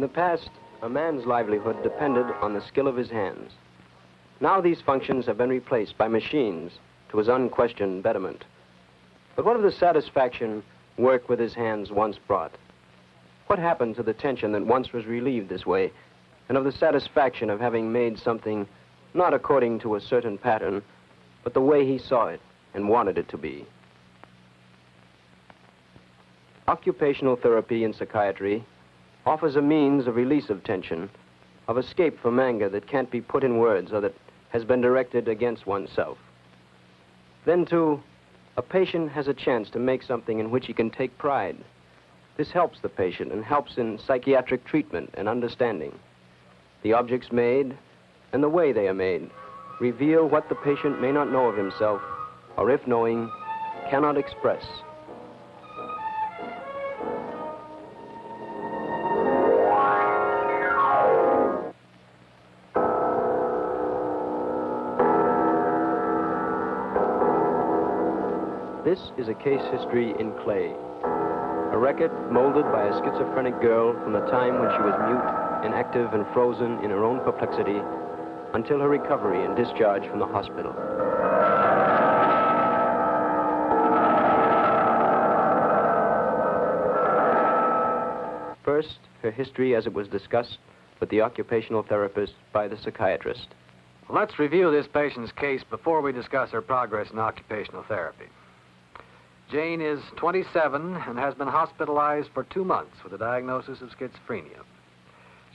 past, a man's livelihood depended on the skill of his hands. Now these functions have been replaced by machines to his unquestioned betterment. But what of the satisfaction work with his hands once brought? What happened to the tension that once was relieved this way, and of the satisfaction of having made something not according to a certain pattern, but the way he saw it and wanted it to be? Occupational therapy in psychiatry offers a means of release of tension, of escape from anger that can't be put in words or that has been directed against oneself. Then, too, a patient has a chance to make something in which he can take pride. This helps the patient and helps in psychiatric treatment and understanding. The objects made and the way they are made reveal what the patient may not know of himself, or if knowing, cannot express. This is a case history in clay. A record molded by a schizophrenic girl from the time when she was mute, inactive, and frozen in her own perplexity until her recovery and discharge from the hospital. First, her history as it was discussed with the occupational therapist by the psychiatrist. Let's review this patient's case before we discuss her progress in occupational therapy. Jane is 27 and has been hospitalized for 2 months with a diagnosis of schizophrenia.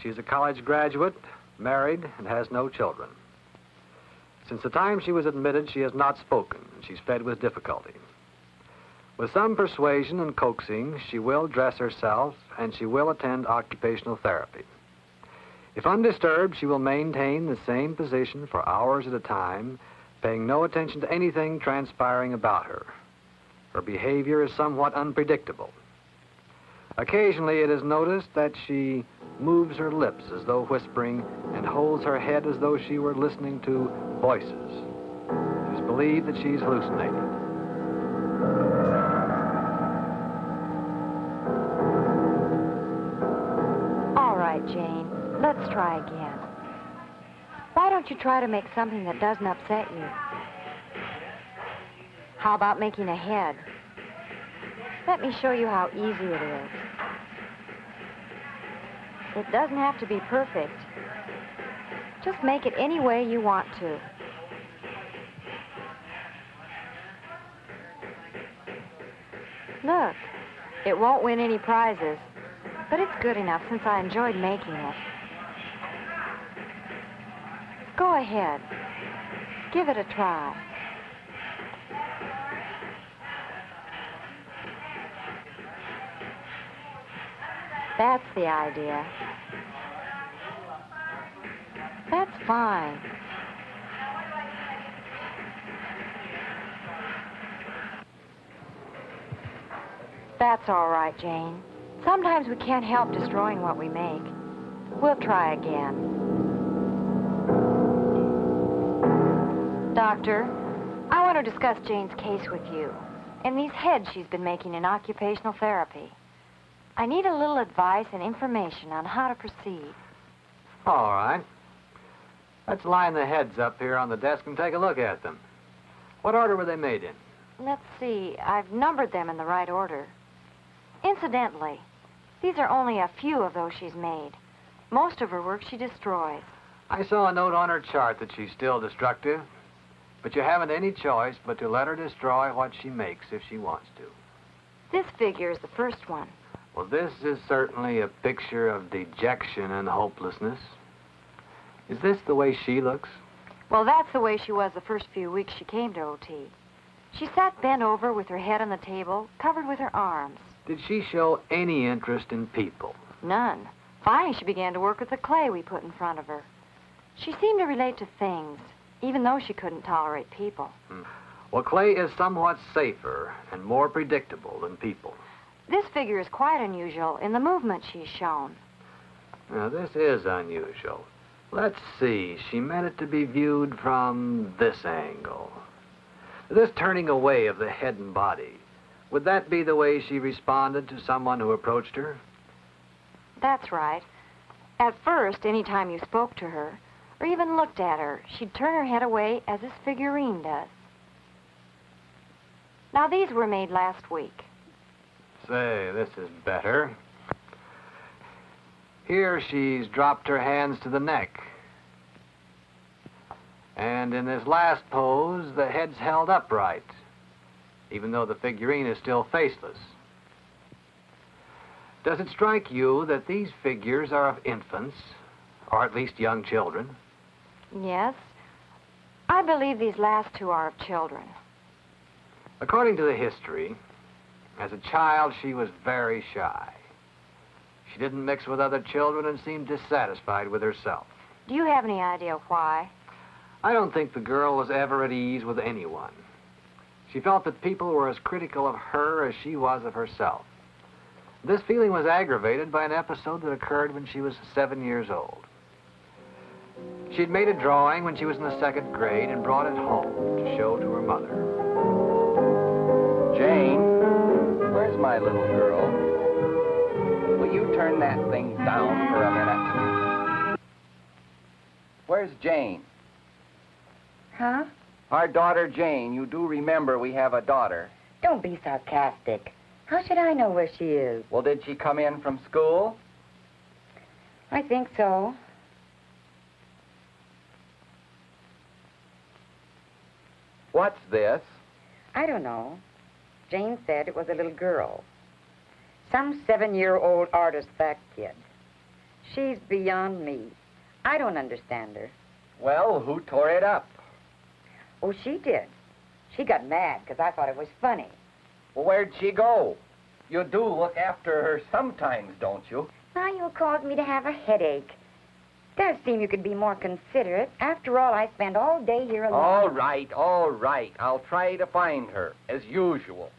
She is a college graduate, married, and has no children. Since the time she was admitted, she has not spoken, and she's fed with difficulty. With some persuasion and coaxing, she will dress herself, and she will attend occupational therapy. If undisturbed, she will maintain the same position for hours at a time, paying no attention to anything transpiring about her. Her behavior is somewhat unpredictable. Occasionally, it is noticed that she moves her lips as though whispering and holds her head as though she were listening to voices. It is believed that she's hallucinating. All right, Jane, let's try again. Why don't you try to make something that doesn't upset you? How about making a head? Let me show you how easy it is. It doesn't have to be perfect. Just make it any way you want to. Look, it won't win any prizes, but it's good enough since I enjoyed making it. Go ahead. Give it a try. That's the idea. That's fine. That's all right, Jane. Sometimes we can't help destroying what we make. We'll try again. Doctor, I want to discuss Jane's case with you and these heads she's been making in occupational therapy. I need a little advice and information on how to proceed. All right. Let's line the heads up here on the desk and take a look at them. What order were they made in? Let's see. I've numbered them in the right order. Incidentally, these are only a few of those she's made. Most of her work she destroys. I saw a note on her chart that she's still destructive, but you haven't any choice but to let her destroy what she makes if she wants to. This figure is the first one. Well, this is certainly a picture of dejection and hopelessness. Is this the way she looks? Well, that's the way she was the first few weeks she came to OT. She sat bent over with her head on the table, covered with her arms. Did she show any interest in people? None. Finally, she began to work with the clay we put in front of her. She seemed to relate to things, even though she couldn't tolerate people. Well, clay is somewhat safer and more predictable than people. This figure is quite unusual in the movement she's shown. Now, this is unusual. Let's see. She meant it to be viewed from this angle. This turning away of the head and body. Would that be the way she responded to someone who approached her? That's right. At first, any time you spoke to her, or even looked at her, she'd turn her head away as this figurine does. Now, these were made last week. Say, this is better. Here she's dropped her hands to the neck. And in this last pose, the head's held upright, even though the figurine is still faceless. Does it strike you that these figures are of infants, or at least young children? Yes. I believe these last two are of children. According to the history, as a child, she was very shy. She didn't mix with other children and seemed dissatisfied with herself. Do you have any idea why? I don't think the girl was ever at ease with anyone. She felt that people were as critical of her as she was of herself. This feeling was aggravated by an episode that occurred when she was 7 years old. She'd made a drawing when she was in the 2nd grade and brought it home to show to her mother. Jane, where's my little girl? Will you turn that thing down for a minute? Where's Jane? Huh? Our daughter Jane. You do remember we have a daughter. Don't be sarcastic. How should I know where she is? Well, did she come in from school? I think so. What's this? I don't know. Jane said it was a little girl. Some 7-year-old artist, that kid. She's beyond me. I don't understand her. Well, who tore it up? Oh, she did. She got mad because I thought it was funny. Well, where'd she go? You do look after her sometimes, don't you? Now you'll cause me to have a headache. Does seem you could be more considerate. After all, I spend all day here alone. All right, all right. I'll try to find her, as usual.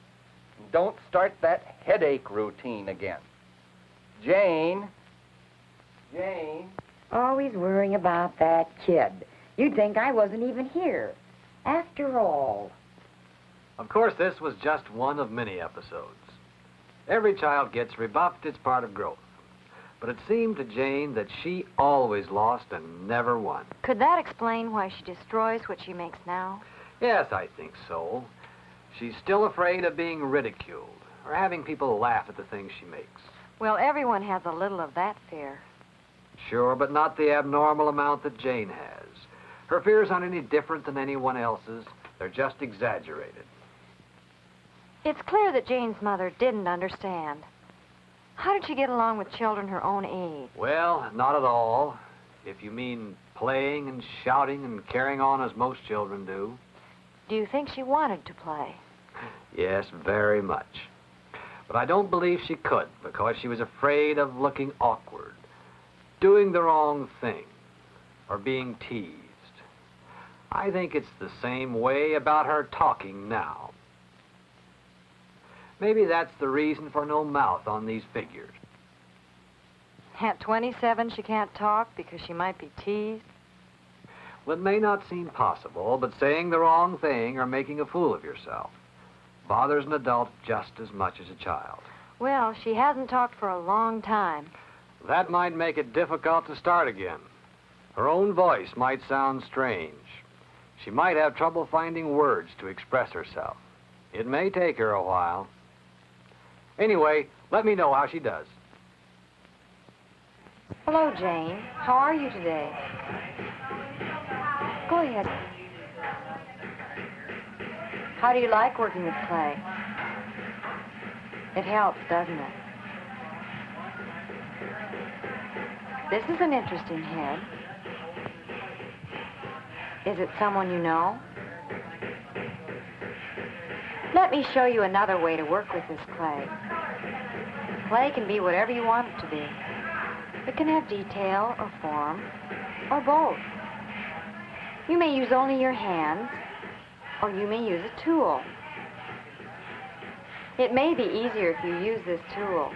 Don't start that headache routine again. Jane. Jane. Always worrying about that kid. You'd think I wasn't even here. After all. Of course, this was just one of many episodes. Every child gets rebuffed. It's part of growth. But it seemed to Jane that she always lost and never won. Could that explain why she destroys what she makes now? Yes, I think so. She's still afraid of being ridiculed or having people laugh at the things she makes. Well, everyone has a little of that fear. Sure, but not the abnormal amount that Jane has. Her fears aren't any different than anyone else's. They're just exaggerated. It's clear that Jane's mother didn't understand. How did she get along with children her own age? Well, not at all. If you mean playing and shouting and carrying on as most children do. Do you think she wanted to play? Yes, very much. But I don't believe she could because she was afraid of looking awkward, doing the wrong thing, or being teased. I think it's the same way about her talking now. Maybe that's the reason for no mouth on these figures. At 27, she can't talk because she might be teased? Well, it may not seem possible, but saying the wrong thing or making a fool of yourself bothers an adult just as much as a child. Well, she hasn't talked for a long time. That might make it difficult to start again. Her own voice might sound strange. She might have trouble finding words to express herself. It may take her a while. Anyway, let me know how she does. Hello, Jane. How are you today? Go ahead. How do you like working with clay? It helps, doesn't it? This is an interesting head. Is it someone you know? Let me show you another way to work with this clay. Clay can be whatever you want it to be. It can have detail or form, or both. You may use only your hands, or you may use a tool. It may be easier if you use this tool,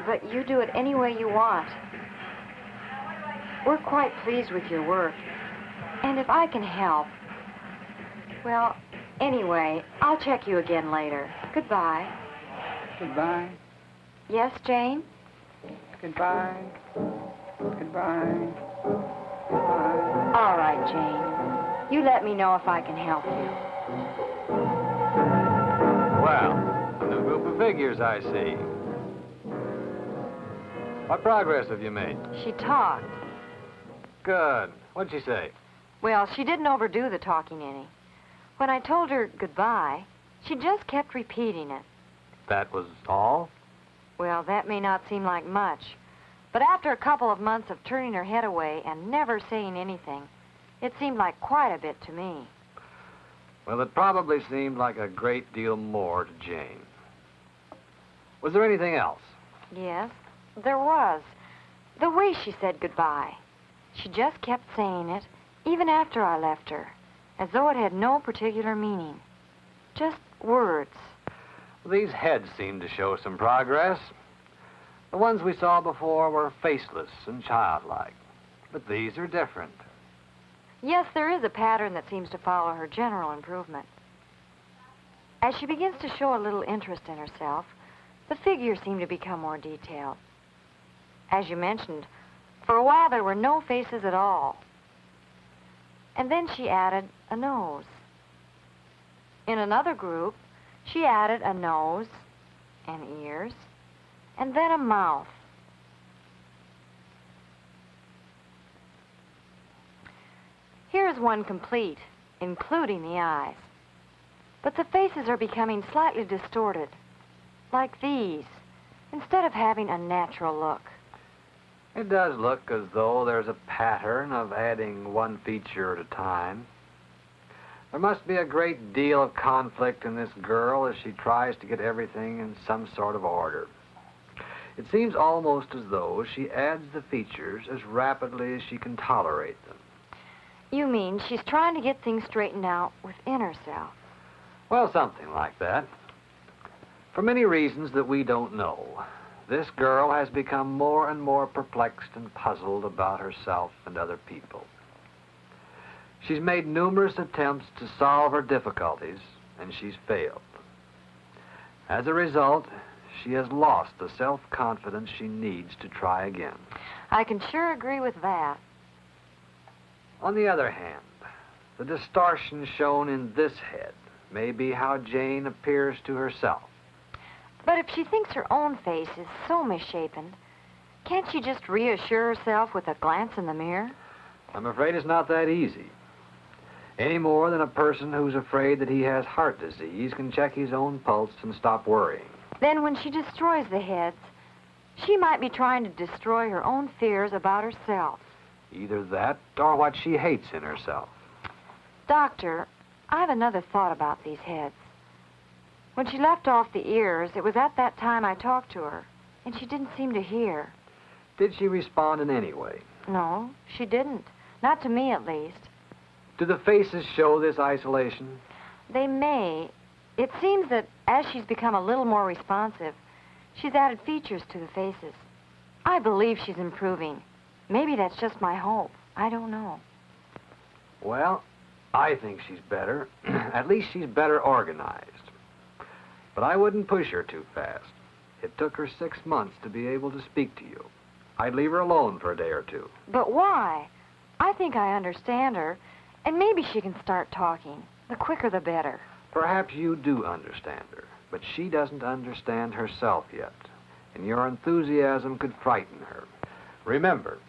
but you do it any way you want. We're quite pleased with your work, and if I can help, well, anyway, I'll check you again later. Goodbye. Goodbye. Yes, Jane? Goodbye. Goodbye. Goodbye. All right, Jane. You let me know if I can help you. Well, a new group of figures, I see. What progress have you made? She talked. Good. What'd she say? Well, she didn't overdo the talking any. When I told her goodbye, she just kept repeating it. That was all? Well, that may not seem like much, but after a couple of months of turning her head away and never saying anything, it seemed like quite a bit to me. Well, it probably seemed like a great deal more to Jane. Was there anything else? Yes, there was. The way she said goodbye. She just kept saying it, even after I left her, as though it had no particular meaning. Just words. These heads seemed to show some progress. The ones we saw before were faceless and childlike, but these are different. Yes, there is a pattern that seems to follow her general improvement. As she begins to show a little interest in herself, the figures seem to become more detailed. As you mentioned, for a while there were no faces at all. And then she added a nose. In another group, she added a nose and ears, and then a mouth. Here is one complete, including the eyes. But the faces are becoming slightly distorted, like these, instead of having a natural look. It does look as though there's a pattern of adding one feature at a time. There must be a great deal of conflict in this girl as she tries to get everything in some sort of order. It seems almost as though she adds the features as rapidly as she can tolerate them. You mean she's trying to get things straightened out within herself? Well, something like that. For many reasons that we don't know, this girl has become more and more perplexed and puzzled about herself and other people. She's made numerous attempts to solve her difficulties, and she's failed. As a result, she has lost the self-confidence she needs to try again. I can sure agree with that. On the other hand, the distortion shown in this head may be how Jane appears to herself. But if she thinks her own face is so misshapen, can't she just reassure herself with a glance in the mirror? I'm afraid it's not that easy. Any more than a person who's afraid that he has heart disease can check his own pulse and stop worrying. Then when she destroys the heads, she might be trying to destroy her own fears about herself. Either that or what she hates in herself. Doctor, I have another thought about these heads. When she left off the ears, it was at that time I talked to her, and she didn't seem to hear. Did she respond in any way? No, she didn't. Not to me, at least. Do the faces show this isolation? They may. It seems that as she's become a little more responsive, she's added features to the faces. I believe she's improving. Maybe that's just my hope. I don't know. Well, I think she's better. At least she's better organized. But I wouldn't push her too fast. It took her 6 months to be able to speak to you. I'd leave her alone for a day or two. But why? I think I understand her, and maybe she can start talking. The quicker the better. Perhaps you do understand her, but she doesn't understand herself yet, and your enthusiasm could frighten her. Remember,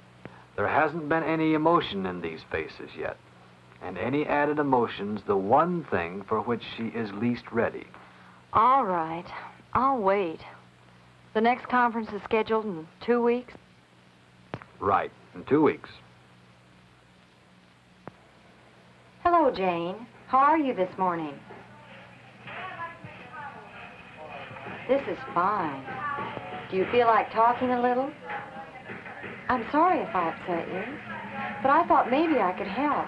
there hasn't been any emotion in these faces yet, and any added emotion's the one thing for which she is least ready. All right. I'll wait. The next conference is scheduled in 2 weeks? Right, in 2 weeks. Hello, Jane. How are you this morning? This is fine. Do you feel like talking a little? I'm sorry if I upset you, but I thought maybe I could help.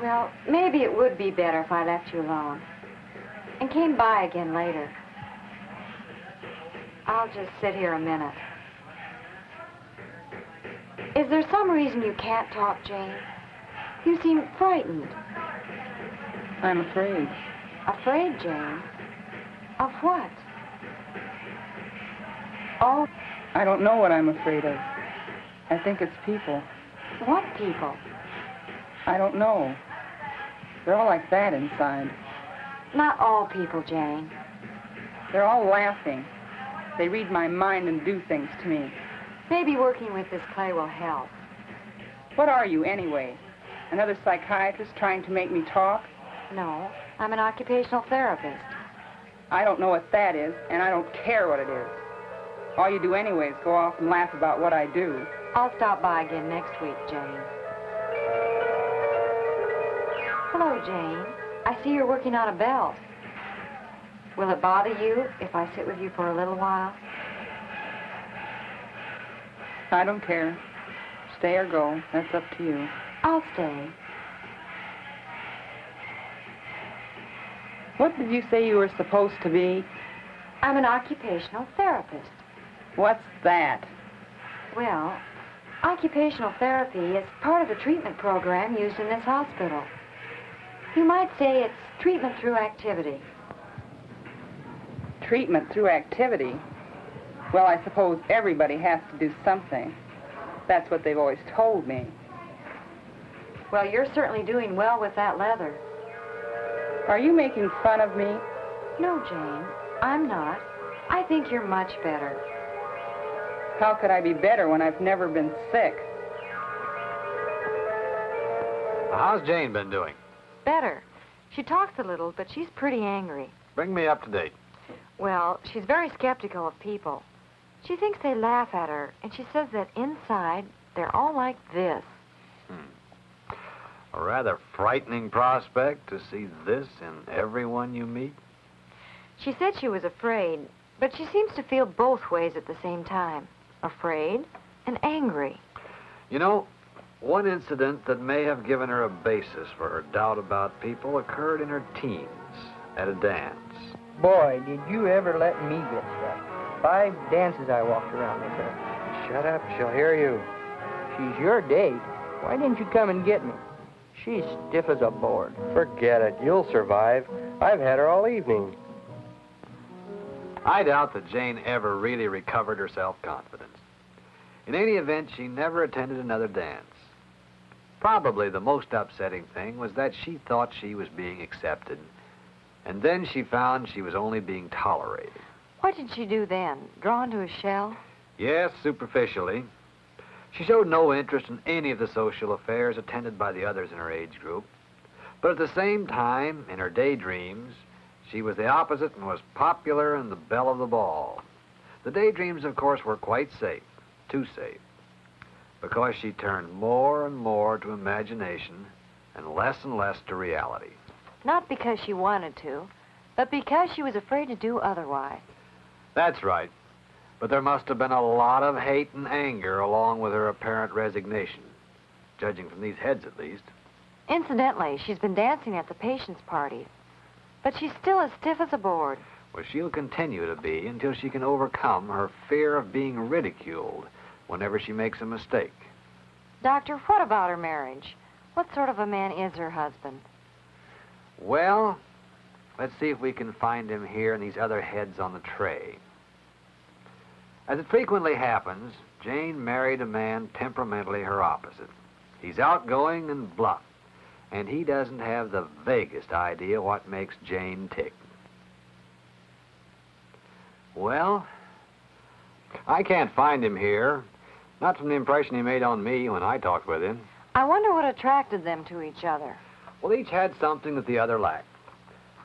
Well, maybe it would be better if I left you alone and came by again later. I'll just sit here a minute. Is there some reason you can't talk, Jane? You seem frightened. I'm afraid. Afraid, Jane? Of what? Oh, I don't know what I'm afraid of. I think it's people. What people? I don't know. They're all like that inside. Not all people, Jane. They're all laughing. They read my mind and do things to me. Maybe working with this clay will help. What are you, anyway? Another psychiatrist trying to make me talk? No, I'm an occupational therapist. I don't know what that is, and I don't care what it is. All you do anyway is go off and laugh about what I do. I'll stop by again next week, Jane. Hello, Jane. I see you're working on a belt. Will it bother you if I sit with you for a little while? I don't care. Stay or go. That's up to you. I'll stay. What did you say you were supposed to be? I'm an occupational therapist. What's that? Well, occupational therapy is part of the treatment program used in this hospital. You might say it's treatment through activity. Treatment through activity? Well, I suppose everybody has to do something. That's what they've always told me. Well, you're certainly doing well with that leather. Are you making fun of me? No, Jane, I'm not. I think you're much better. How could I be better when I've never been sick? How's Jane been doing? Better. She talks a little, but she's pretty angry. Bring me up to date. Well, she's very skeptical of people. She thinks they laugh at her, and she says that inside, they're all like this. A rather frightening prospect to see this in everyone you meet. She said she was afraid, but she seems to feel both ways at the same time. Afraid and angry. You know, one incident that may have given her a basis for her doubt about people occurred in her teens at a dance. Boy, did you ever let me get stuck. 5 dances I walked around with her. Shut up, she'll hear you. She's your date. Why didn't you come and get me? She's stiff as a board. Forget it. You'll survive. I've had her all evening. I doubt that Jane ever really recovered her self-confidence. In any event, she never attended another dance. Probably the most upsetting thing was that she thought she was being accepted, and then she found she was only being tolerated. What did she do then? Draw into a shell? Yes, superficially. She showed no interest in any of the social affairs attended by the others in her age group. But at the same time, in her daydreams, she was the opposite and was popular and the belle of the ball. The daydreams, of course, were quite safe, too safe, because she turned more and more to imagination and less to reality. Not because she wanted to, but because she was afraid to do otherwise. That's right. But there must have been a lot of hate and anger along with her apparent resignation, judging from these heads at least. Incidentally, she's been dancing at the patients' parties, but she's still as stiff as a board. Well, she'll continue to be until she can overcome her fear of being ridiculed whenever she makes a mistake. Doctor, what about her marriage? What sort of a man is her husband? Well, let's see if we can find him here in these other heads on the tray. As it frequently happens, Jane married a man temperamentally her opposite. He's outgoing and bluff, and he doesn't have the vaguest idea what makes Jane tick. Well, I can't find him here, not from the impression he made on me when I talked with him. I wonder what attracted them to each other. Well, each had something that the other lacked.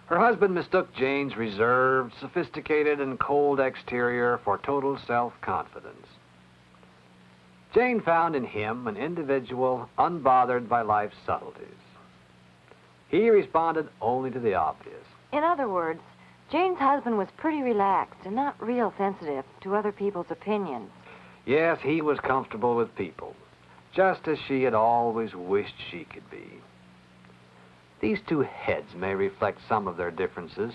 Her husband mistook Jane's reserved, sophisticated, and cold exterior for total self-confidence. Jane found in him an individual unbothered by life's subtleties. He responded only to the obvious. In other words, Jane's husband was pretty relaxed and not real sensitive to other people's opinions. Yes, he was comfortable with people, just as she had always wished she could be. These two heads may reflect some of their differences,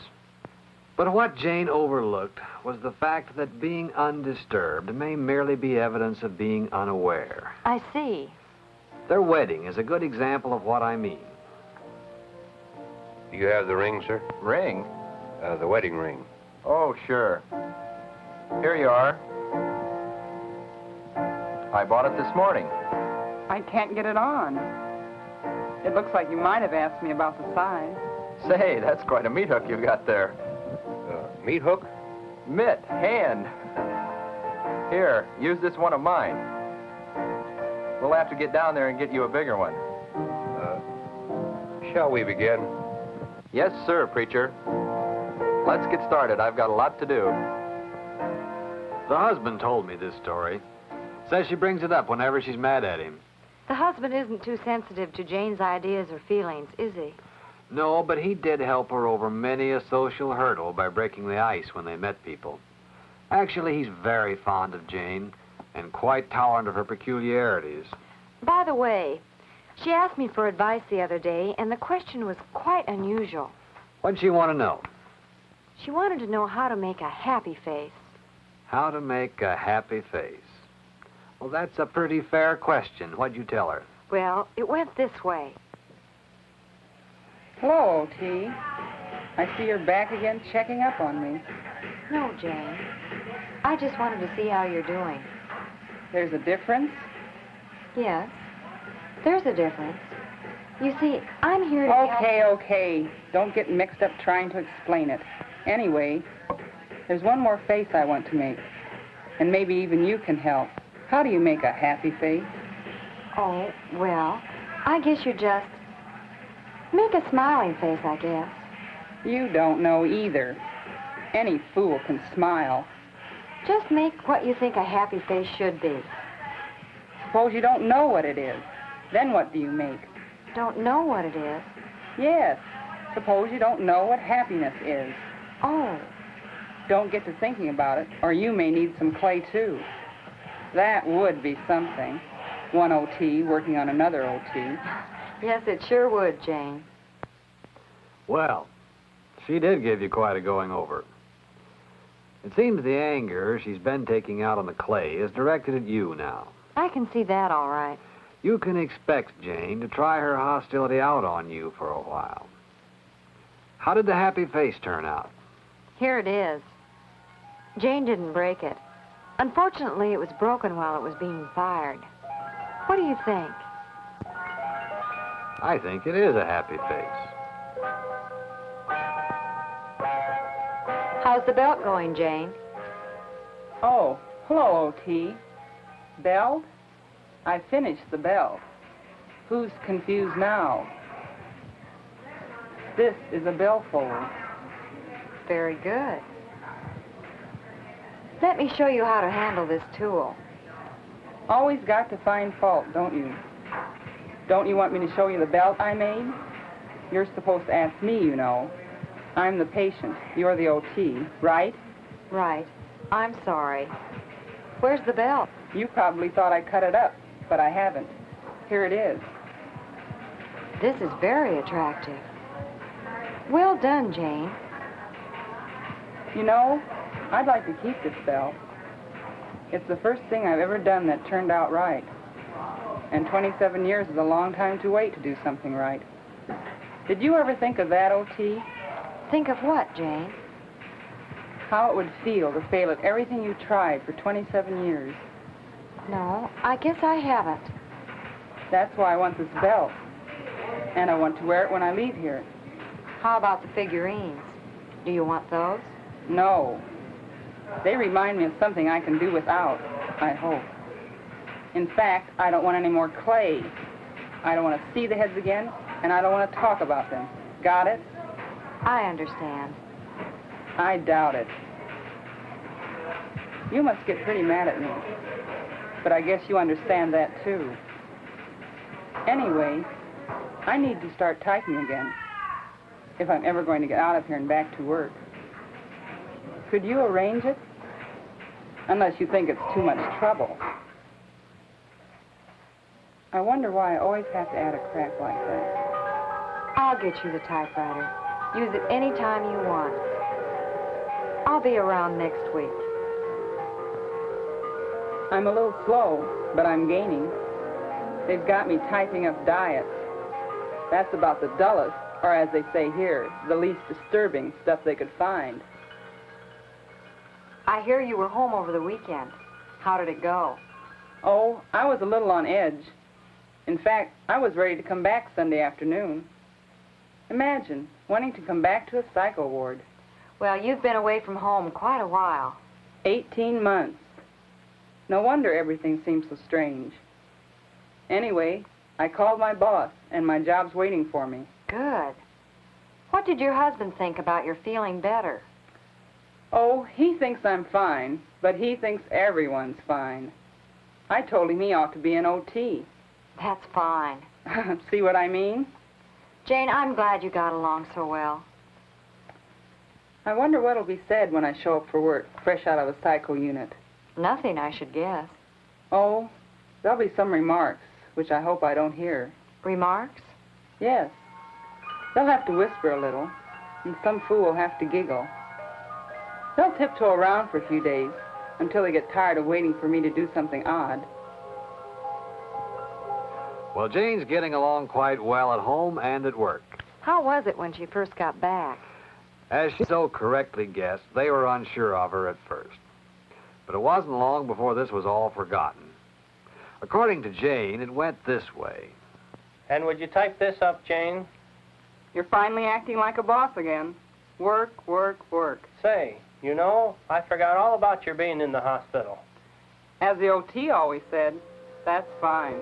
but what Jane overlooked was the fact that being undisturbed may merely be evidence of being unaware. I see. Their wedding is a good example of what I mean. Do you have the ring, sir? Ring? The wedding ring. Oh, sure. Here you are. I bought it this morning. I can't get it on. It looks like you might have asked me about the size. Say, that's quite a meat hook you got there. Meat hook? Mitt, hand. Here, use this one of mine. We'll have to get down there and get you a bigger one. Shall we begin? Yes, sir, preacher. Let's get started. I've got a lot to do. The husband told me this story. Says she brings it up whenever she's mad at him. The husband isn't too sensitive to Jane's ideas or feelings, is he? No, but he did help her over many a social hurdle by breaking the ice when they met people. Actually, he's very fond of Jane and quite tolerant of her peculiarities. By the way, she asked me for advice the other day, and the question was quite unusual. What'd she want to know? She wanted to know how to make a happy face. How to make a happy face. Well, that's a pretty fair question. What'd you tell her? Well, it went this way. Hello, O.T. I see you're back again checking up on me. No, Jane. I just wanted to see how you're doing. There's a difference? Yes, there's a difference. You see, I'm here to help... Okay. Don't get mixed up trying to explain it. Anyway, there's one more face I want to make. And maybe even you can help. How do you make a happy face? Oh, well, I guess you just... make a smiling face, I guess. You don't know either. Any fool can smile. Just make what you think a happy face should be. Suppose you don't know what it is. Then what do you make? Don't know what it is? Yes. Suppose you don't know what happiness is. Oh. Don't get to thinking about it, or you may need some clay, too. That would be something. One O.T. working on another O.T. Yes, it sure would, Jane. Well, she did give you quite a going over. It seems the anger she's been taking out on the clay is directed at you now. I can see that all right. You can expect Jane to try her hostility out on you for a while. How did the happy face turn out? Here it is. Jane didn't break it. Unfortunately, it was broken while it was being fired. What do you think? I think it is a happy face. How's the belt going, Jane? Oh, hello, O.T. Belt? I finished the belt. Who's confused now? This is a billfold. Very good. Let me show you how to handle this tool. Always got to find fault, don't you? Don't you want me to show you the belt I made? You're supposed to ask me, you know. I'm the patient. You're the O.T., right? Right. I'm sorry. Where's the belt? You probably thought I cut it up, but I haven't. Here it is. This is very attractive. Well done, Jane. You know, I'd like to keep this belt. It's the first thing I've ever done that turned out right. And 27 years is a long time to wait to do something right. Did you ever think of that, O.T.? Think of what, Jane? How it would feel to fail at everything you tried for 27 years. No, I guess I haven't. That's why I want this belt. And I want to wear it when I leave here. How about the figurines? Do you want those? No. They remind me of something I can do without, I hope. In fact, I don't want any more clay. I don't want to see the heads again, and I don't want to talk about them. Got it? I understand. I doubt it. You must get pretty mad at me. But I guess you understand that, too. Anyway, I need to start typing again, if I'm ever going to get out of here and back to work. Could you arrange it? Unless you think it's too much trouble. I wonder why I always have to add a crack like that. I'll get you the typewriter. Use it any time you want. I'll be around next week. I'm a little slow, but I'm gaining. They've got me typing up diets. That's about the dullest, or as they say here, the least disturbing stuff they could find. I hear you were home over the weekend. How did it go? Oh, I was a little on edge. In fact, I was ready to come back Sunday afternoon. Imagine wanting to come back to a psycho ward. Well, you've been away from home quite a while. 18 months. No wonder everything seems so strange. Anyway, I called my boss, and my job's waiting for me. Good. What did your husband think about your feeling better? Oh, he thinks I'm fine, but he thinks everyone's fine. I told him he ought to be an OT. That's fine. See what I mean? Jane, I'm glad you got along so well. I wonder what'll be said when I show up for work, fresh out of a psycho unit. Nothing, I should guess. Oh, there'll be some remarks, which I hope I don't hear. Remarks? Yes. They'll have to whisper a little, and some fool will have to giggle. They'll tiptoe around for a few days until they get tired of waiting for me to do something odd. Well, Jane's getting along quite well at home and at work. How was it when she first got back? As she so correctly guessed, they were unsure of her at first. But it wasn't long before this was all forgotten. According to Jane, it went this way. And would you type this up, Jane? You're finally acting like a boss again. Work, work, work. Say, you know, I forgot all about your being in the hospital. As the OT always said, that's fine.